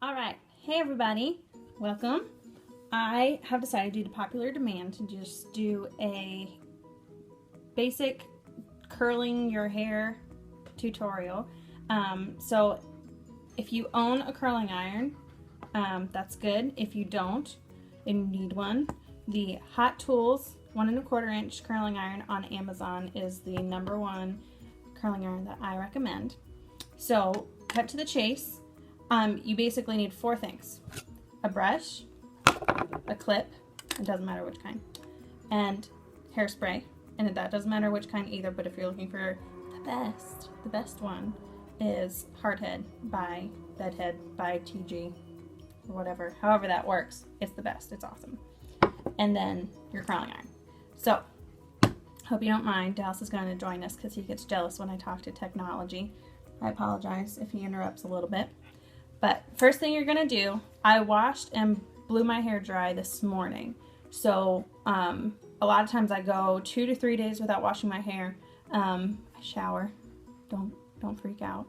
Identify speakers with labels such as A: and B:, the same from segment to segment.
A: All right, hey everybody, welcome. I have decided due to popular demand to just do a basic curling your hair tutorial. So if you own a curling iron, that's good. If you don't and you need one, the Hot Tools 1 1/4 inch curling iron on Amazon is the #1 curling iron that I recommend. So cut to the chase. You basically need 4 things: a brush, a clip, it doesn't matter which kind, and hairspray. And that doesn't matter which kind either, but if you're looking for the best one is Hardhead by Bedhead by TG or whatever, however that works. It's the best, it's awesome. And then your curling iron. So hope you don't mind, Dallas is going to join us because he gets jealous when I talk to technology. I apologize if he interrupts a little bit. But first thing you're going to do, I washed and blew my hair dry this morning. So a lot of times I go 2 to 3 days without washing my hair. I shower, don't freak out.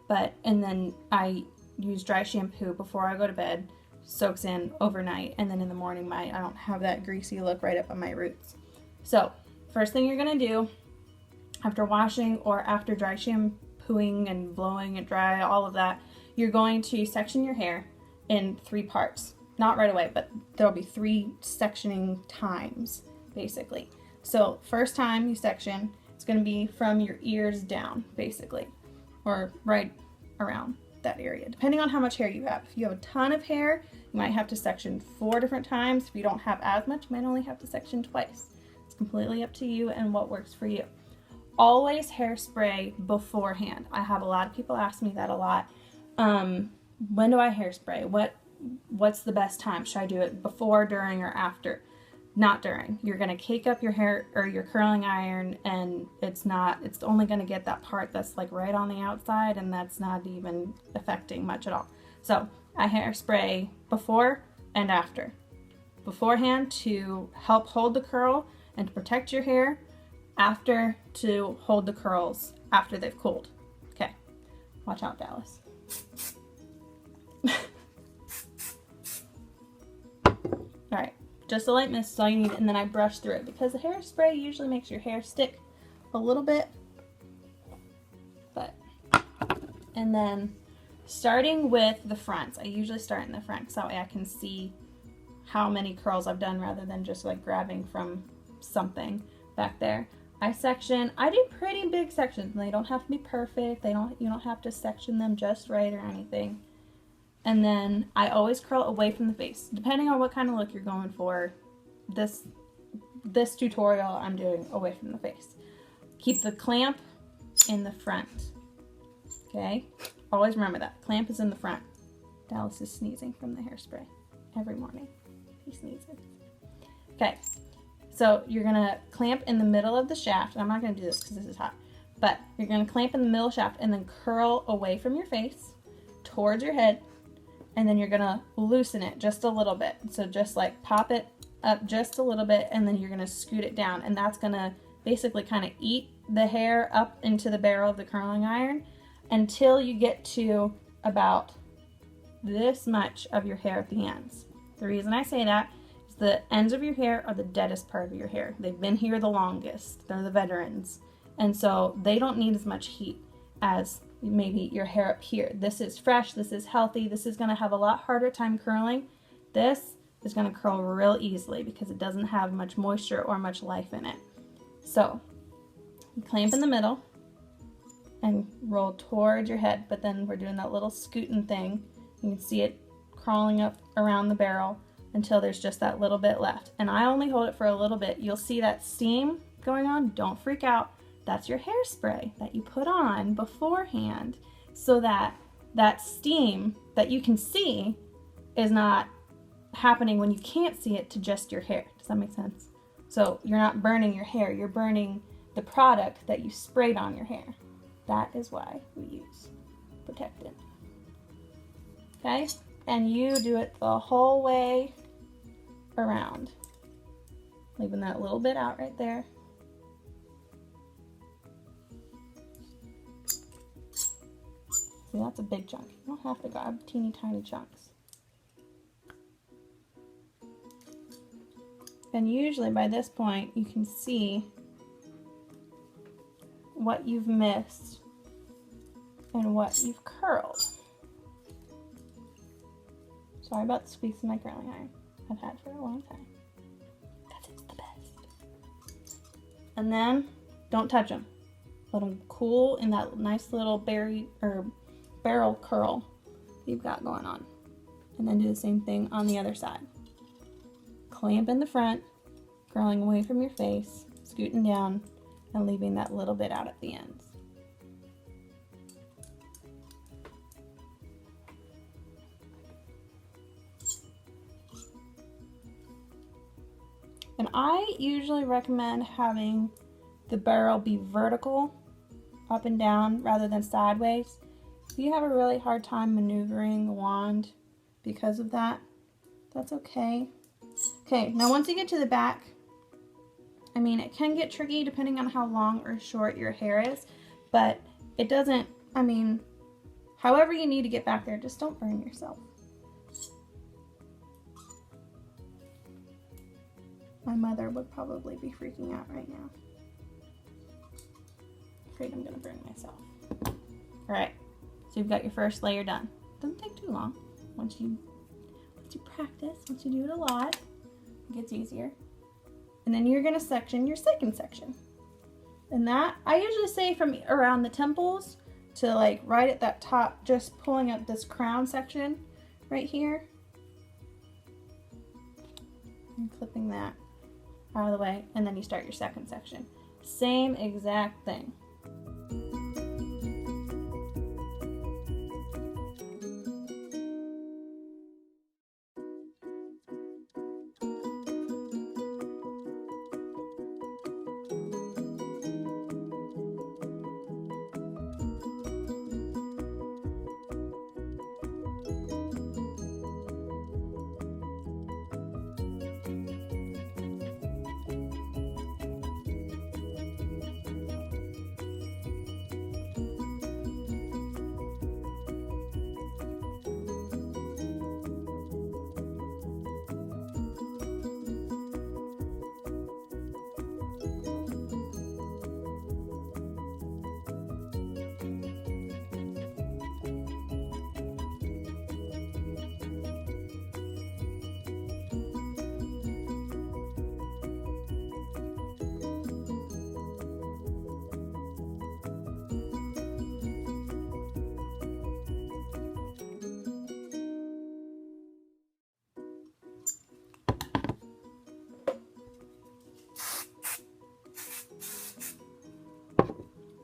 A: And then I use dry shampoo before I go to bed, soaks in overnight, and then in the morning I don't have that greasy look right up on my roots. So first thing you're going to do after washing or after dry shampooing and blowing it dry, all of that, you're going to section your hair in 3 parts. Not right away, but there'll be 3 sectioning times, basically. So first time you section, it's going to be from your ears down, basically, or right around that area, depending on how much hair you have. If you have a ton of hair, you might have to section 4 different times. If you don't have as much, you might only have to section twice. It's completely up to you and what works for you. Always hairspray beforehand. I have a lot of people ask me that a lot. When do I hairspray? What's the best time? Should I do it before, during, or after? Not during. You're going to cake up your hair or your curling iron, and it's only going to get that part that's like right on the outside, and that's not even affecting much at all. So I hairspray before and after. Beforehand to help hold the curl and to protect your hair. After to hold the curls after they've cooled. Okay, watch out, Dallas. Alright, just a light mist is all you need, and then I brush through it because the hairspray usually makes your hair stick a little bit. And then starting with the fronts, I usually start in the front so that way I can see how many curls I've done rather than just like grabbing from something back there. I do pretty big sections, and they don't have to be perfect. You don't have to section them just right or anything. And then I always curl away from the face, depending on what kind of look you're going for. This tutorial I'm doing away from the face. Keep the clamp in the front. Okay? Always remember that. Clamp is in the front. Dallas is sneezing from the hairspray every morning. He sneezes. Okay. So you're going to clamp in the middle of the shaft. I'm not going to do this because this is hot. But you're going to clamp in the middle shaft and then curl away from your face towards your head. And then you're going to loosen it just a little bit. So just like pop it up just a little bit, and then you're going to scoot it down. And that's going to basically kind of eat the hair up into the barrel of the curling iron until you get to about this much of your hair at the ends. The reason I say that, the ends of your hair are the deadest part of your hair. They've been here the longest. They're the veterans. And so they don't need as much heat as maybe your hair up here. This is fresh. This is healthy. This is going to have a lot harder time curling. This is going to curl real easily because it doesn't have much moisture or much life in it. So you clamp in the middle and roll towards your head. But then we're doing that little scooting thing. You can see it crawling up around the barrel until there's just that little bit left. And I only hold it for a little bit. You'll see that steam going on. Don't freak out. That's your hairspray that you put on beforehand so that that steam that you can see is not happening when you can't see it to just your hair. Does that make sense? So you're not burning your hair. You're burning the product that you sprayed on your hair. That is why we use protectant. Okay? And you do it the whole way around, leaving that little bit out right there. See, that's a big chunk. You don't have to grab teeny tiny chunks. And usually by this point you can see what you've missed and what you've curled. Sorry about the squeaks in my curling iron. I've had for a long time. Because it's the best. And then don't touch them. Let them cool in that nice little barrel curl you've got going on. And then do the same thing on the other side. Clamp in the front, curling away from your face, scooting down, and leaving that little bit out at the ends. And I usually recommend having the barrel be vertical, up and down, rather than sideways. If you have a really hard time maneuvering the wand because of that, that's okay. Okay, now once you get to the back, I mean, it can get tricky depending on how long or short your hair is, but it doesn't, I mean, however you need to get back there, just don't burn yourself. My mother would probably be freaking out right now. Afraid I'm gonna burn myself. All right, so you've got your first layer done. Doesn't take too long. Once you practice, once you do it a lot, it gets easier. And then you're gonna section your second section. And that, I usually say from around the temples to like right at that top, just pulling up this crown section right here. And clipping that out of the way, and then you start your second section. Same exact thing.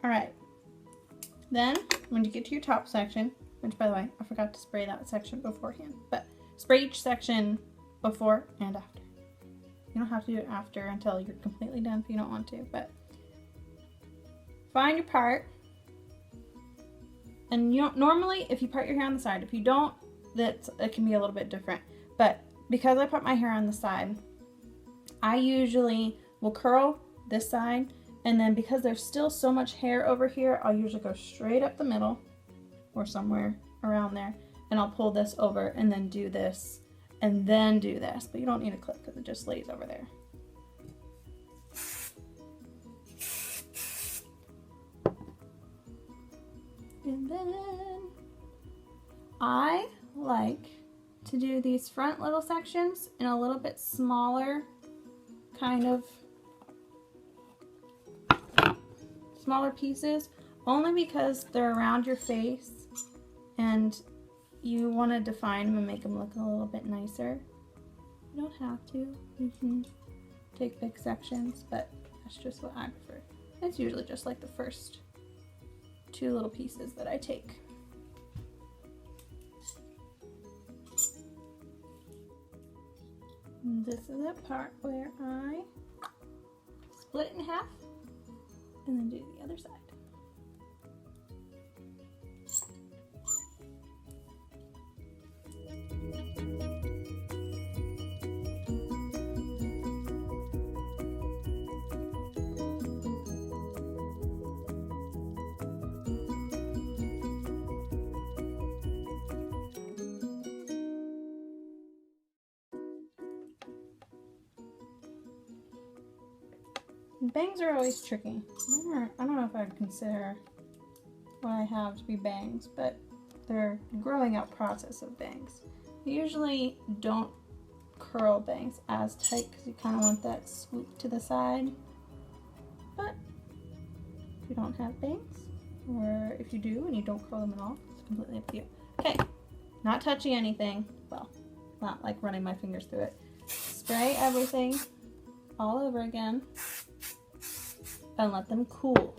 A: All right, then when you get to your top section, which by the way, I forgot to spray that section beforehand, but spray each section before and after. You don't have to do it after until you're completely done if you don't want to, but find your part. And you don't, normally if you part your hair on the side, if you don't, it can be a little bit different. But because I put my hair on the side, I usually will curl this side, and then because there's still so much hair over here, I'll usually go straight up the middle or somewhere around there, and I'll pull this over and then do this and then do this. But you don't need a clip because it just lays over there. And then I like to do these front little sections in a little bit smaller kind of smaller pieces, only because they're around your face and you want to define them and make them look a little bit nicer. You don't have to. You can take big sections, but that's just what I prefer. It's usually just like the first two little pieces that I take. And this is the part where I split it in half and then do the other side. Bangs are always tricky. I don't know if I'd consider what I have to be bangs, but they're growing out process of bangs. I usually don't curl bangs as tight because you kind of want that swoop to the side. But if you don't have bangs, or if you do and you don't curl them at all, it's completely up to you. Okay, not touching anything. Well, not like running my fingers through it. Spray everything all over again and let them cool.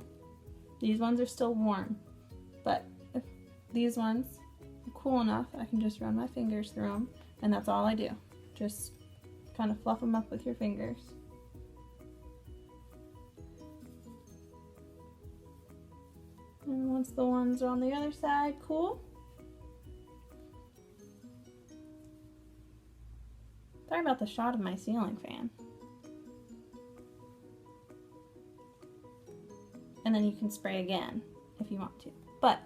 A: These ones are still warm, but if these ones are cool enough, I can just run my fingers through them, and that's all I do. Just kind of fluff them up with your fingers. And once the ones are on the other side cool, sorry about the shot of my ceiling fan. And then you can spray again if you want to. But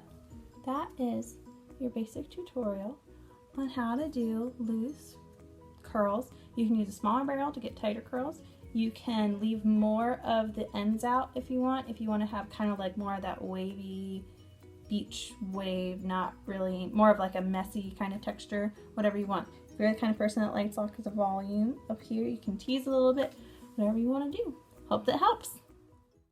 A: that is your basic tutorial on how to do loose curls. You can use a smaller barrel to get tighter curls. You can leave more of the ends out if you want to have kind of like more of that wavy beach wave, not really, more of like a messy kind of texture, whatever you want. If you're the kind of person that likes lots of volume up here, you can tease a little bit, whatever you want to do. Hope that helps.